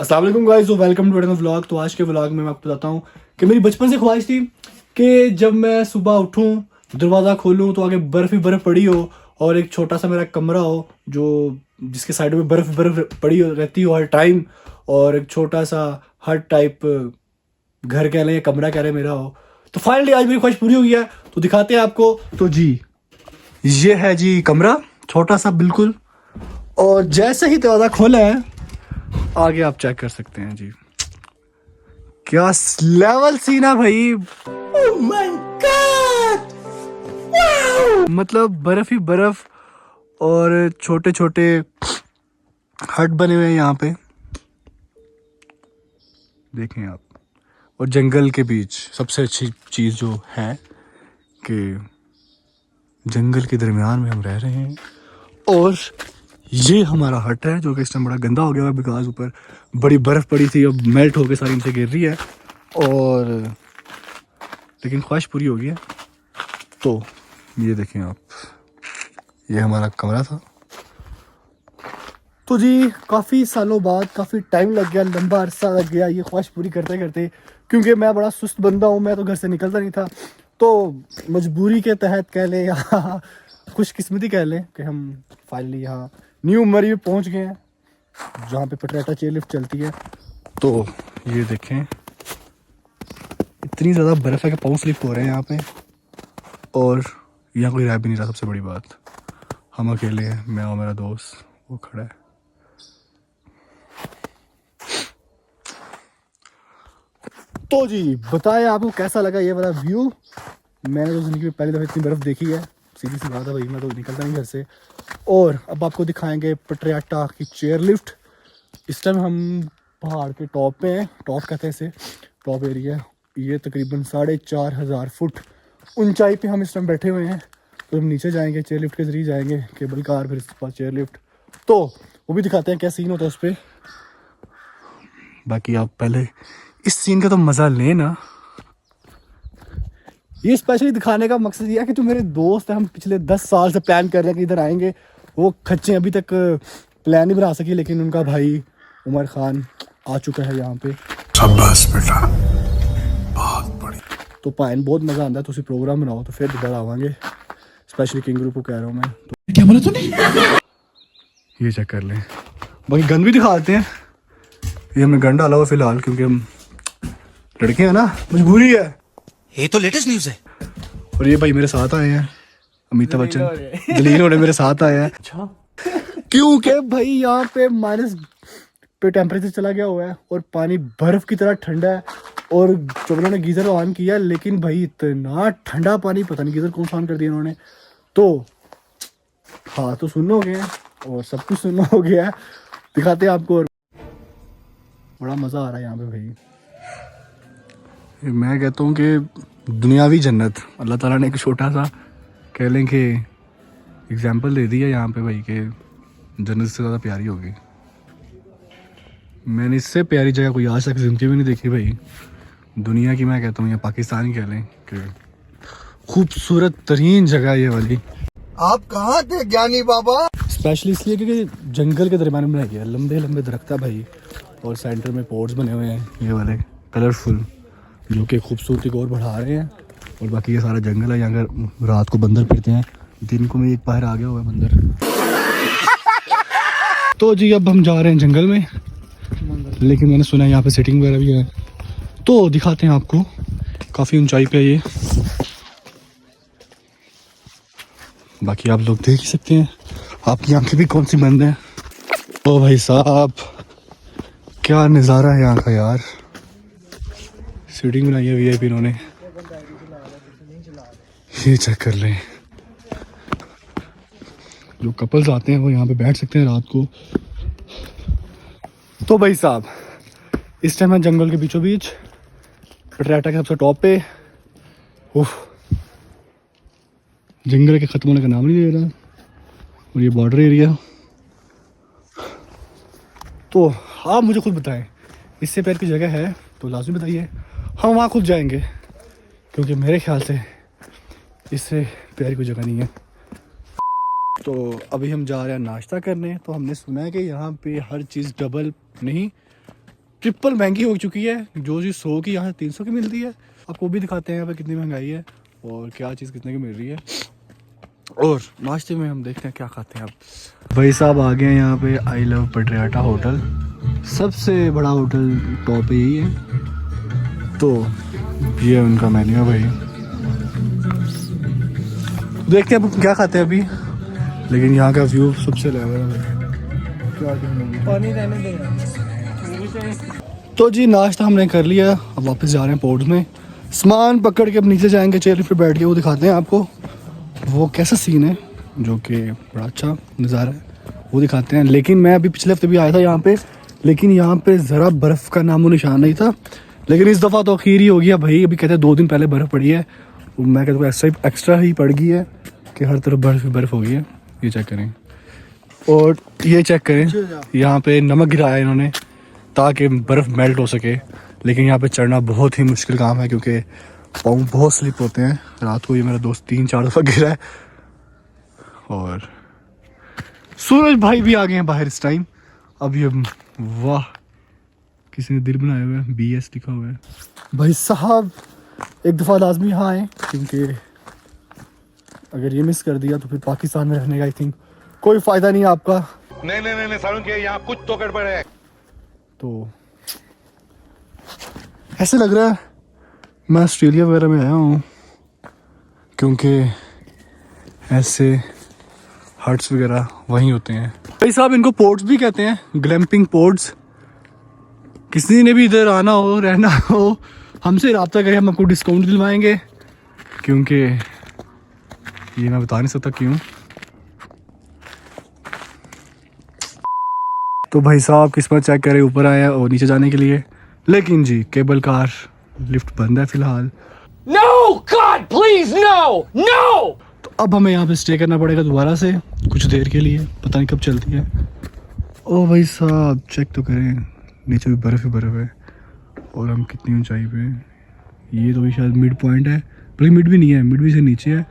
अस्सलाम वालेकुम गाइस, तो वेलकम टू अनदर व्लॉग। तो आज के व्लॉग में मैं आपको बताता हूँ कि मेरी बचपन से ख्वाहिश थी कि जब मैं सुबह उठूँ, दरवाज़ा खोलूँ तो आगे बर्फ़ ही बर्फ़ पड़ी हो और एक छोटा सा मेरा कमरा हो जो जिसके साइड में बर्फ़ बर्फ़ पड़ी रहती हो हर टाइम, और एक छोटा सा हट टाइप घर कह लें या कमरा कह लें मेरा हो। तो फाइनली आज मेरी ख्वाहिश पूरी हो गई है, तो दिखाते हैं आपको। तो जी ये है जी कमरा, छोटा सा बिल्कुल, और जैसे ही दरवाज़ा खोला है आगे आप चेक कर सकते हैं जी, क्या लेवल सीन है भाई। oh my God! Wow! मतलब बर्फ ही बर्फ और छोटे छोटे हट बने हुए हैं यहाँ पे, देखें आप। और जंगल के बीच सबसे अच्छी चीज़ जो है कि जंगल के दरमियान में हम रह रहे हैं, और ये हमारा हट है जो कि इस टाइम बड़ा गंदा हो गया है बिकॉज ऊपर बड़ी बर्फ़ पड़ी थी, अब मेल्ट होकर सारी नीचे गिर रही है, और लेकिन ख्वाहिश पूरी हो गई है। तो ये देखें आप, ये हमारा कमरा था। तो जी काफ़ी सालों बाद काफ़ी टाइम लग गया, लंबा अरसा लग गया ये ख्वाहिश पूरी करते करते, क्योंकि मैं बड़ा सुस्त बंदा हूँ, मैं तो घर से निकलता नहीं था। तो मजबूरी के तहत कह लें या खुशकिस्मती कह लें कि हम फाइनली यहाँ न्यू मरी में पहुँच गए हैं जहाँ पे पटरेटा चेयर लिफ्ट चलती है। तो ये देखें, इतनी ज़्यादा बर्फ़ है कि पाँव स्लिप हो रहे हैं यहाँ पे, और यहाँ कोई रह भी नहीं रहा। सबसे बड़ी बात, हम अकेले हैं, मैं और मेरा दोस्त वो खड़ा है। तो जी बताएं आपको कैसा लगा ये वाला व्यू। मैंने तो जिंदगी में पहली दफ़ा इतनी बर्फ़ देखी है, सीधी सी बात है भाई, मैं तो निकलता नहीं घर से। और अब आपको दिखाएंगे पटरेटा की चेयर लिफ्ट। इस टाइम हम पहाड़ के टॉप पे हैं, टॉप कहते हैं इसे, टॉप एरिया। ये तकरीबन 4,500 फुट ऊंचाई पे हम इस टाइम बैठे हुए हैं। तो हम नीचे जाएंगे, चेयर लिफ्ट के जरिए जाएंगे, केबल कार, फिर इसके पास चेयर लिफ्ट, तो वो भी दिखाते हैं क्या सीन होता है उस पर। बाकी आप पहले इस सीन का तो मज़ा लें ना। ये स्पेशली दिखाने का मकसद ये है कि जो मेरे दोस्त हैं, हम पिछले 10 साल से प्लान कर रहे हैं कि इधर आएंगे, वो खच्चे अभी तक प्लान नहीं बना सके, लेकिन उनका भाई उमर खान आ चुका है यहाँ पे। शाबाश बेटा, बहुत बढ़िया। तो पाइन बहुत मज़ा आता है, तो उसी प्रोग्राम बनाओ तो फिर इधर आवाएंगे। स्पेशली किंग ग्रुप को कह रहा हूँ मैं। तो क्या बोला तूने? ये चेक कर लें, बाकी गन भी दिखा देते हैं। ये हमने गन डाला हुआ फिलहाल क्योंकि हम लड़के हैं ना, मजबूरी है। ये तो लेटेस्ट न्यूज़ है। और ये भाई मेरे साथ आए हैं, अमिताभ बच्चन जलील होने मेरे साथ आए हैं। अच्छा क्योंकि भाई यहाँ पे माइनस पे टेम्परेचर चला गया हुआ है और पानी बर्फ की तरह ठंडा है, और जब उन्होंने गीजर ऑन किया, लेकिन भाई इतना ठंडा पानी, पता नहीं गीजर कौन सा ऑन कर दिया उन्होंने। तो हाँ, तो सुनना हो गया है और सब कुछ सुनना हो गया है, दिखाते हैं आपको। और बड़ा मज़ा आ रहा है यहाँ पे भाई। मैं कहता हूँ कि दुनियावी जन्नत अल्लाह ताला ने एक छोटा सा कह लें कि एग्जाम्पल दे दिया यहाँ पे भाई, कि जन्नत से ज़्यादा प्यारी होगी। मैंने इससे प्यारी जगह कोई आज तक ज़िंदगी में नहीं देखी भाई, दुनिया की। मैं कहता हूँ या पाकिस्तान ही कह लें कि खूबसूरत तरीन जगह ये वाली। आप कहाँ थे ज्ञानी बाबा? स्पेशली इसलिए क्योंकि जंगल के दरमियान में रह गया, लंबे लंबे दरख्त है भाई, और सेंटर में पोर्ट्स बने हुए हैं ये वाले कलरफुल, जो कि खूबसूरती को और बढ़ा रहे हैं। और बाकी ये सारा जंगल है, यहाँ पर रात को बंदर फिरते हैं, दिन को में एक बाहर आ गया हुआ है बंदर। तो जी अब हम जा रहे हैं जंगल में, लेकिन मैंने सुना है यहाँ पे सेटिंग वगैरह भी है, तो दिखाते हैं आपको। काफ़ी ऊंचाई पे ये, बाकी आप लोग देख ही सकते हैं, आपकी आंखें भी कौन सी बंद हैं। ओ भाई साहब, क्या नज़ारा है यहाँ का यार। सीटिंग बनाई है वीआईपी इन्होंने, ये चेक कर लें। जो कपल्स आते हैं वो यहाँ पे बैठ सकते हैं रात को। तो भाई साहब इस टाइम है जंगल के बीचों बीच, पटरेटा के सबसे टॉप पे। उफ, जंगल के ख़त्म होने का नाम नहीं ले रहा, और ये बॉर्डर एरिया। तो आप मुझे खुद बताएं, इससे प्यार की जगह है तो लाजमी बताइए, हम वहाँ खुद जाएंगे, क्योंकि मेरे ख्याल से इससे प्यारी कोई जगह नहीं है। तो अभी हम जा रहे हैं नाश्ता करने। तो हमने सुना है कि यहाँ पे हर चीज़ डबल नहीं, ट्रिपल महंगी हो चुकी है। जो चीज़ 100 की यहाँ 300 की मिलती है, आपको भी दिखाते हैं यहाँ पे कितनी महंगाई है और क्या चीज़ कितने की मिल रही है। और नाश्ते में हम देखते हैं क्या खाते हैं अब। भाई साहब आ गए हैं यहाँ पे आई लव पटरियाटा होटल, सबसे बड़ा होटल टॉप पे यही है। तो ये उनका मेन्यू है भाई, देखते हैं अब क्या खाते हैं अभी। लेकिन यहाँ का व्यू सबसे लेवल है। पानी रहने देना। तो जी नाश्ता हमने कर लिया, अब वापस जा रहे हैं पोर्ट में। सामान पकड़ के अब नीचे जाएंगे, चेयर पे बैठ के वो दिखाते हैं आपको वो कैसा सीन है, जो कि बड़ा अच्छा नज़ारा है, वो दिखाते हैं। लेकिन मैं अभी पिछले हफ्ते भी आया था यहाँ पे, लेकिन यहाँ पे ज़रा बर्फ़ का नामो निशान नहीं था। लेकिन इस दफ़ा तो अखीर ही हो गया भाई। अभी कहते हैं 2 दिन पहले बर्फ़ पड़ी है, मैं कहता हूँ ऐसा ही एक्स्ट्रा ही पड़ गई है कि हर तरफ बर्फ़ हो गई है। ये चेक करें और ये चेक करें, यहाँ पे नमक गिराया है इन्होंने ताकि बर्फ़ मेल्ट हो सके। लेकिन यहाँ पे चढ़ना बहुत ही मुश्किल काम है क्योंकि पाँव बहुत स्लिप होते हैं। रात को ये मेरा दोस्त 3-4 दफ़ा गिरा है। और सूरज भाई भी आ गए हैं बाहर इस टाइम। अब ये वाह, किसी ने दिल बनाया हुआ है, BS लिखा हुआ है। भाई साहब एक दफ़ा लाजमी यहाँ आए, क्योंकि अगर ये मिस कर दिया तो फिर पाकिस्तान में रहने का आई थिंक कोई फ़ायदा नहीं है आपका। नहीं सारुण के यहाँ कुछ तो गड़बड़ है। तो ऐसे लग रहा है मैं ऑस्ट्रेलिया वगैरह में आया हूँ, क्योंकि ऐसे हट्स वगैरह वहीं होते हैं। भाई साहब इनको पोर्ट्स भी कहते हैं, ग्लैम्पिंग पोर्ट्स। किसी ने भी इधर आना हो, रहना हो, हमसे रब्ता करें, हम आपको डिस्काउंट दिलवाएंगे। क्योंकि ये मैं बता नहीं सकता क्यों। तो भाई साहब किस्मत चेक करें, ऊपर आए हैं और नीचे जाने के लिए। लेकिन जी केबल कार लिफ्ट बंद है फिलहाल। No, God, please, no, no! तो अब हमें यहाँ पे स्टे करना पड़ेगा दोबारा से कुछ देर के लिए, पता नहीं कब चलती है। ओ भाई साहब चेक तो करें, नीचे भी बर्फ़ ही बर्फ़ है और हम कितनी ऊंचाई पे हैं। ये तो भी शायद मिड पॉइंट है, बल्कि मिड भी नहीं है, मिड भी से नीचे है।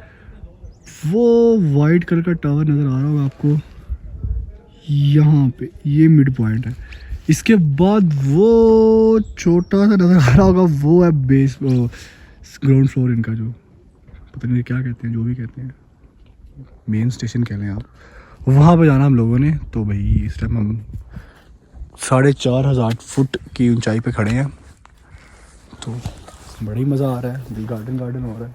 वो वाइट कलर का टावर नज़र आ रहा होगा आपको यहाँ पे, ये मिड पॉइंट है। इसके बाद वो छोटा सा नज़र आ रहा होगा, वो है बेस ग्राउंड फ्लोर इनका, जो पता नहीं क्या कहते हैं, जो भी कहते हैं, मेन स्टेशन कह लें आप। वहाँ पे जाना हम लोगों ने। तो भाई इस टाइम हम 4,500 फुट की ऊंचाई पे खड़े हैं। तो बड़ा ही मज़ा आ रहा है, दिल गार्डन हो रहा है।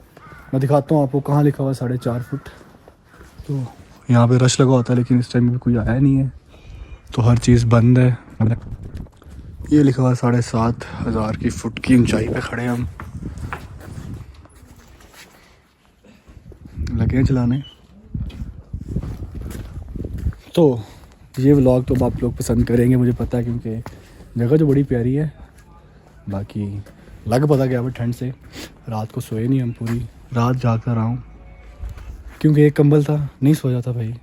मैं दिखाता हूँ आपको कहाँ लिखा हुआ है 4.5 फुट। तो यहाँ पे रश लगा होता है, लेकिन इस टाइम में कोई आया नहीं है, तो हर चीज़ बंद है। ये लिखा हुआ 7,500 की फुट की ऊंचाई पे खड़े हम, लगे हैं चलाने। तो ये व्लॉग तो आप लोग पसंद करेंगे मुझे पता है, क्योंकि जगह तो बड़ी प्यारी है। बाकी लग पता गया ठंड से, रात को सोए नहीं हम, पूरी रात जागता रहा हूँ क्योंकि एक कंबल था, नहीं सो जाता भाई।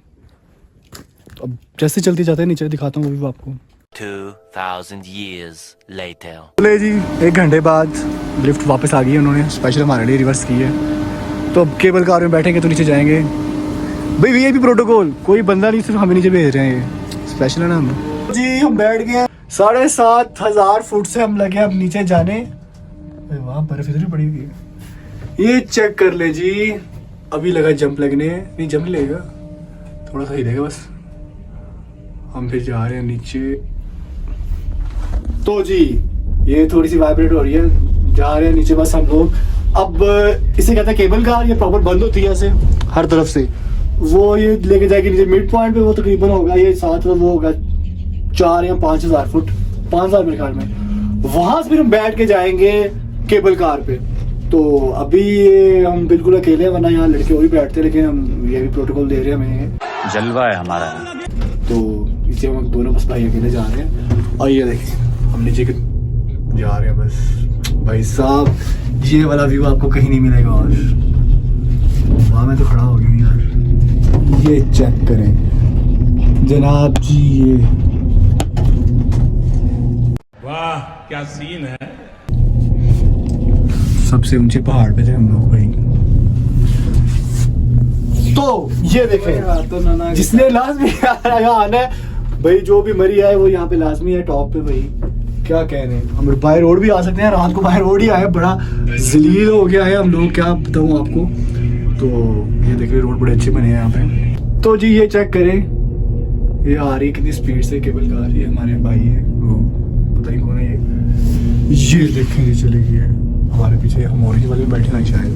तो अब जैसे चलते जाते हैं नीचे दिखाता हूँ वो भी आपको। 2000 years later. ले जी 1 घंटे बाद लिफ्ट वापस आ गई है, उन्होंने स्पेशल हमारे लिए रिवर्स की है। तो अब केबल कार में बैठेंगे तो नीचे जाएंगे। भाई VIP प्रोटोकॉल, कोई बंदा नहीं, सिर्फ हमें नीचे भेज रहे हैं, स्पेशल है ना हम। जी हम बैठ गए 7,500 फुट से हम लगे अब नीचे जाने। वहाँ बर्फ इधर ही पड़ी हुई है, ये चेक कर ले जी। अभी लगा जंप लगने, नहीं जंप नहीं लगेगा, थोड़ा सा ही लगेगा बस। हम फिर जा रहे हैं नीचे। तो जी ये थोड़ी सी वाइब्रेट हो रही है, जा रहे हैं नीचे बस हम लोग। अब इसे कहते हैं केबल कार, ये प्रॉपर बंद होती है ऐसे हर तरफ से। वो ये लेके जाएगी नीचे मिड पॉइंट पे, वो तकरीबन होगा ये 7 वो होगा 4 या 5,000 फुट, 5,000 मेरे ख्याल में। वहां से फिर हम बैठ के जाएंगे केबल कार पे। तो अभी हम बिल्कुल अकेले हैं, वरना यहाँ लड़के और भी बैठते हैं, लेकिन हम ये भी प्रोटोकॉल दे रहे हैं हमें, जलवा है हमारा। तो इसे हम दोनों बस भाई अकेले जा रहे हैं। और ये देखिए हम नीचे जा रहे हैं बस। भाई साहब ये वाला व्यू आपको कहीं नहीं मिलेगा। और वहाँ मैं तो खड़ा हो गया हूँ यार, ये चेक करें जनाब जी, ये वाह क्या सीन है। सबसे ऊंचे पहाड़ पे थे हम लोग भाई। तो ये देखें, जिसने लाजमी आना है भाई, जो भी मरी है वो यहाँ पे लाजमी है टॉप पे भाई। क्या कह रहे हैं, हम बाय रोड भी आ सकते हैं, रात को बाय रोड ही आए, बड़ा जलील हो गया है हम लोग, क्या बताऊँ आपको। तो ये देख रहे रोड बड़े अच्छे बने हैं यहाँ पे। तो जी ये चेक करें, ये आ रही है कितनी स्पीड से केबल कार, ये हमारे भाई है वो पता नहीं कौन है ये देखें ये चली गई है हमारे पीछे, हम ऑरेंज वाले में बैठे ना शायद।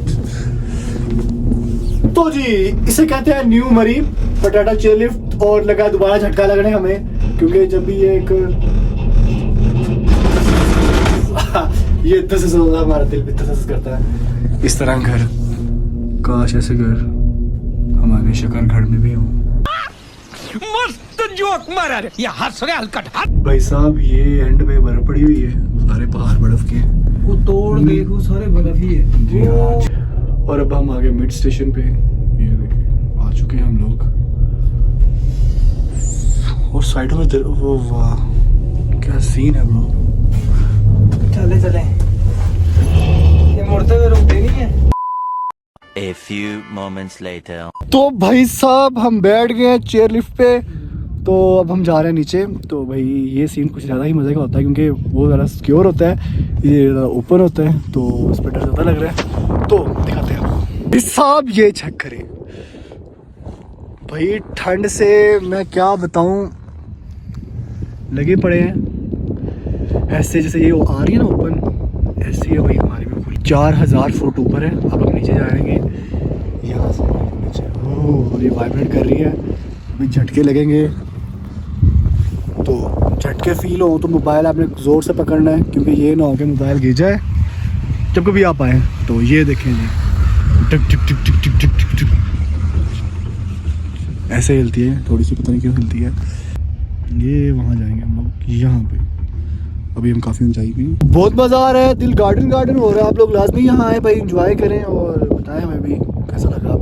तो जी इसे कहते हैं न्यू मरी पटाटा चेयर लिफ्ट, और लगा दोबारा झटका लगने हमें, क्योंकि जब भी ये एक ये दस से ज्यादा हमारा दिल भी दस करता है। इस तरह घर, काश ऐसे घर हमारे शक्कर घर में भी हो। मस्त जोक मारा रे, ये हंस रहे हलकट। भाई साहब ये एंड में बर्फ पड़ी हुई है, सारे पहाड़ बर्फ के हैं, वो तोड़ देखो सारे बर्फ ही है। जी हाँ। और अब हम आगे मिड स्टेशन पे, ये देखिए आ चुके हैं हम लोग, और साइडों में वो वाह क्या सीन है ब्रो। चले चले, ये मुड़ते हुए रुकते नहीं है। A few moments later. तो भाई साहब हम बैठ गए हैं चेयर लिफ्ट पे, तो अब हम जा रहे हैं नीचे। तो भाई ये सीन कुछ ज़्यादा ही मज़े का होता है, क्योंकि वो ज़रा सिक्योर होता है, ये ज़रा ऊपर होता है, तो उस पर डर ज़्यादा लग रहा है। तो दिखाते हैं भाई साहब, ये चेक करें भाई, ठंड से मैं क्या बताऊं, लगे पड़े हैं ऐसे, जैसे ये आ रही है ना ओपन, ऐसे ही है भाई हमारी बिल्कुल 4000 फुट ऊपर है। अब हम नीचे जाएंगे यहाँ से नीचे, और ये वाइब्रेट कर रही है, अभी झटके लगेंगे, तो झटके फील हो तो मोबाइल आपने ज़ोर से पकड़ना है, क्योंकि ये ना हो कि मोबाइल गिर जाए जब कभी आप आए। तो ये देखें जी, टिक टिक टिक टिक टिक टिक टिक टिक ऐसे हिलती है, थोड़ी सी पता नहीं क्यों हिलती है। ये वहाँ जाएंगे हम लोग, यहाँ पे अभी हम काफ़ी ऊंचाई पे हैं। बहुत मज़ा आ रहा है, दिल गार्डन गार्डन हो रहा है। आप लोग लाजमी यहाँ आए भाई, इंजॉय करें, और बताएं हमें भी कैसा लगा।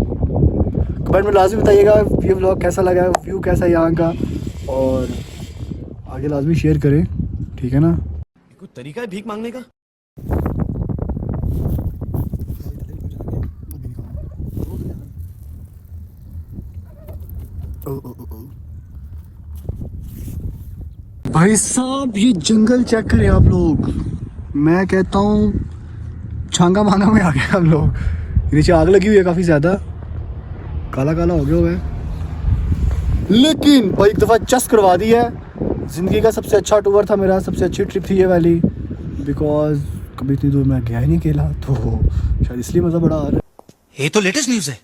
कमेंट में लाजमी बताइएगा ये व्लॉग कैसा लगा, व्यू कैसा है यहाँ का, और आगे लाजमी शेयर करें, ठीक है ना। कुछ तरीका है भीख मांगने का? भाई साहब ये जंगल चेक करें आप लोग, मैं कहता हूँ छांगा मांगा में आ गए हम लोग। नीचे आग लगी हुई है काफ़ी ज़्यादा, काला काला हो गया हुआ है, लेकिन भाई एक दफ़ा चस करवा दी है। ज़िंदगी का सबसे अच्छा टूर था मेरा, सबसे अच्छी ट्रिप थी ये वाली, बिकॉज कभी इतनी दूर मैं गया ही नहीं अकेला, तो शायद इसलिए मज़ा बड़ा आ रहा है। ये तो लेटेस्ट न्यूज़ है।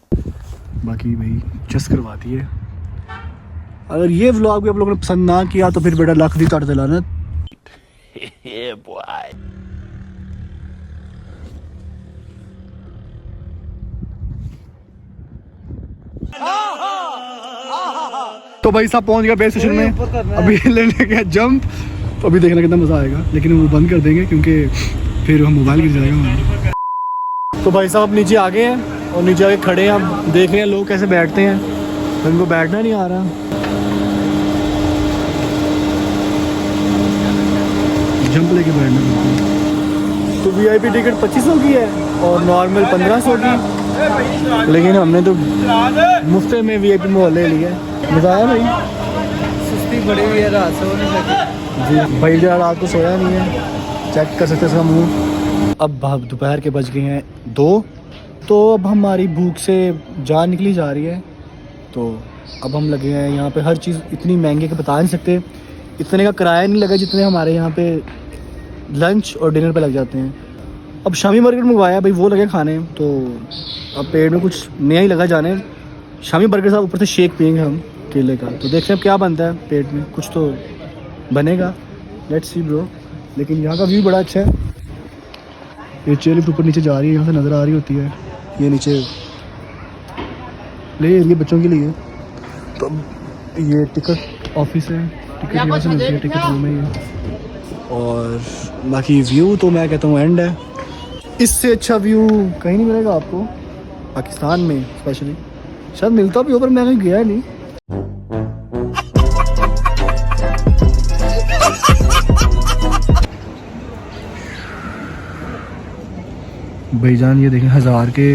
बाकी भाई चस करवा दी है। अगर ये व्लॉग भी आप लोगों ने पसंद ना किया तो फिर बेटा लाख दी तोड़ दिलाना। Yeah, boy. तो भाई साहब पहुंच गया बेस स्टेशन में, अभी लेने गया जंप, तो अभी देखना कितना मज़ा आएगा, लेकिन वो बंद कर देंगे क्योंकि फिर हम मोबाइल गिर जाएगा हमारा। तो भाई साहब नीचे आ गए हैं, और नीचे आके खड़े हैं, आप देख रहे हैं लोग कैसे बैठते हैं, तो इनको बैठना नहीं आ रहा। जंप लेके बैठना पड़ता है। तो VIP टिकट 2500 की है और नॉर्मल 1500 की, लेकिन हमने तो मुफ्त में VIP में ले लिया। मज़ा आया भाई? सुस्ती पड़ी हुई है, रात सो नहीं सके जी भाई, जरा रात को सोया नहीं है, चेक कर सकते इसका मुँह। अब दोपहर के बज गए हैं 2, तो अब हमारी भूख से जान निकली जा रही है। तो अब हम लगे हैं यहाँ पे, हर चीज़ इतनी महंगी कि बता नहीं सकते, इतने का किराया नहीं लगा जितने हमारे यहाँ पे लंच और डिनर पे लग जाते हैं। अब शामी बर्गर मंगवाया भाई, वो लगे खाने, तो अब पेट में कुछ नया ही लगा जाने। शामी बर्गर साहब ऊपर से शेक पियेंगे हम केले का, तो देखते हैं क्या बनता है पेट में, कुछ तो बनेगा, लेट्स सी ब्रो। लेकिन यहाँ का व्यू बड़ा अच्छा है, ये चेयर लिफ्ट ऊपर नीचे जा रही है, यहाँ से नज़र आ रही होती है, ये नीचे ले ये बच्चों के लिए। तो ये टिकट ऑफिस है, टिकट यहाँ से मिलती है, टिकट रूम है ये। और बाकी व्यू तो मैं कहता हूँ एंड है, इससे अच्छा व्यू कहीं नहीं मिलेगा आपको पाकिस्तान में, स्पेशली शायद मिलता भी हो, पर मैं कहीं गया नहीं। भाईजान ये देखें, 1000 के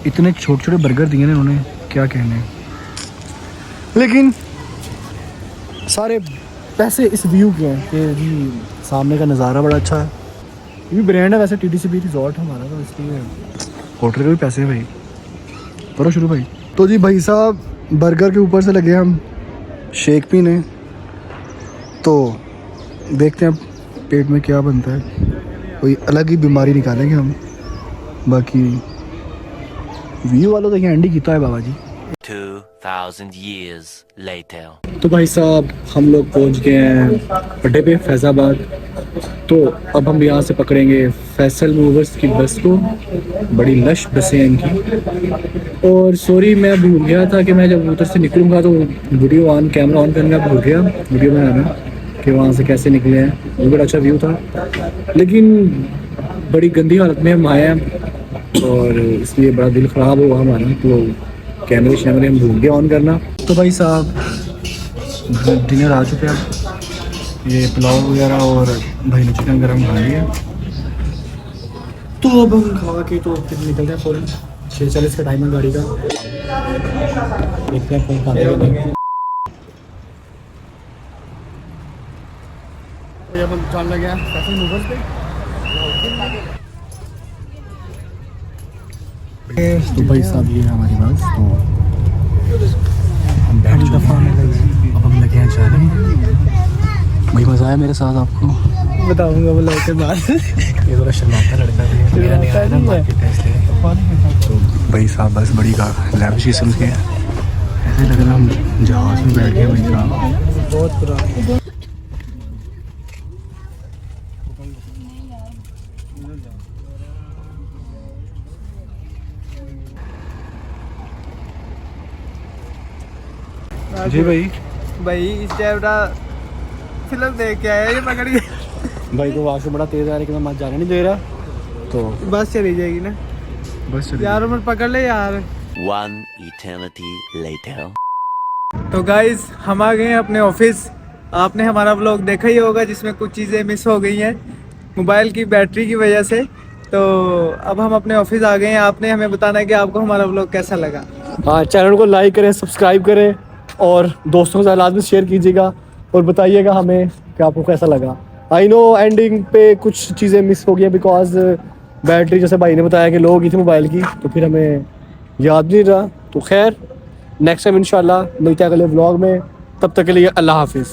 इतने छोटे छोटे बर्गर दिए ना उन्होंने, क्या कहने। लेकिन सारे पैसे इस व्यू के हैं कि जी सामने का नज़ारा बड़ा अच्छा है। ये भी ब्रांड है वैसे, TDCB रिजॉर्ट हमारा, तो इसलिए होटल के भी पैसे हैं भाई। करो शुरू भाई। तो जी भाई साहब बर्गर के ऊपर से लगे हम शेक पीने, तो देखते हैं पेट में क्या बनता है। कोई अलग ही बीमारी निकालेंगे हम। बाकी व्यू वालों तो एंड ही किया है बाबा जी। 2,000 years later. तो भाई साहब हम लोग पहुंच गए हैं अड्डे पे फैज़ाबाद। तो अब हम यहाँ से पकड़ेंगे फैसल मूवर्स की बस को। बड़ी लश बसें हैं इनकी। और सॉरी मैं भूल गया था कि मैं जब उधर से निकलूँगा तो वीडियो ऑन कैमरा ऑन करना भूल गया, वीडियो बनाना कि वहाँ से कैसे निकले हैं। वो बड़ा अच्छा व्यू था, लेकिन बड़ी गंदी हालत में हम आए हैं और इसलिए बड़ा दिल ख़राब हुआ हमारा। तो कैमरे शैमरे हम भूल गए ऑन करना। तो भाई साहब डिनर आ चुके हैं अब। ये पुलाव वगैरह और भाई ने चिकन गरम खा लिया। तो अब हम खा के तो फिर निकलते हैं फौरन। 6:40 का टाइम है गाड़ी का। देखते हैं फोन खाते हैं। अब हम जान लगे हैं फैसल मूवर्स पे। तो भाई साहब ये है हमारी बस। तो हम बैठ चुके हैं, अब हम लगे हैं जाने। भाई मज़ा आया मेरे साथ आपको बताऊंगा वो लोग के बाद। ये थोड़ा शर्माता लड़का भी है, नहीं आया ना मार्केट है इसलिए। तो भाई साहब बस बड़ी का लैविश किस्म के हैं, ऐसे लग रहा हम जहाज में बैठ गए भाई साहब। बहुत पुराना। जी भाई इस टाइम फिल्म देख के आया, ये पकड़ के भाई को वाश बड़ा तेज़ आ रहा है कि मैं मत जाने नहीं दे रहा। तो बस चली जाएगी ना बस चलिए। यार, उम्र पकड़ ले यार। One eternity later. तो गाइज हम आ गए हैं अपने ऑफिस। आपने हमारा व्लॉग देखा ही होगा जिसमें कुछ चीज़ें मिस हो गई हैं मोबाइल की बैटरी की वजह से। तो अब हम अपने ऑफिस आ गए हैं। आपने हमें बताना है कि आपको हमारा व्लॉग कैसा लगा। हाँ, चैनल को लाइक करें, सब्सक्राइब करें और दोस्तों के साथ लाजमी शेयर कीजिएगा और बताइएगा हमें कि आपको कैसा लगा। आई नो एंडिंग पे कुछ चीज़ें मिस हो गई बिकॉज बैटरी जैसे भाई ने बताया कि लो गई थी मोबाइल की, तो फिर हमें याद नहीं रहा। तो खैर नेक्स्ट टाइम इंशाल्लाह मिलते हैं अगले व्लॉग में। तब तक के लिए अल्लाह हाफिज़।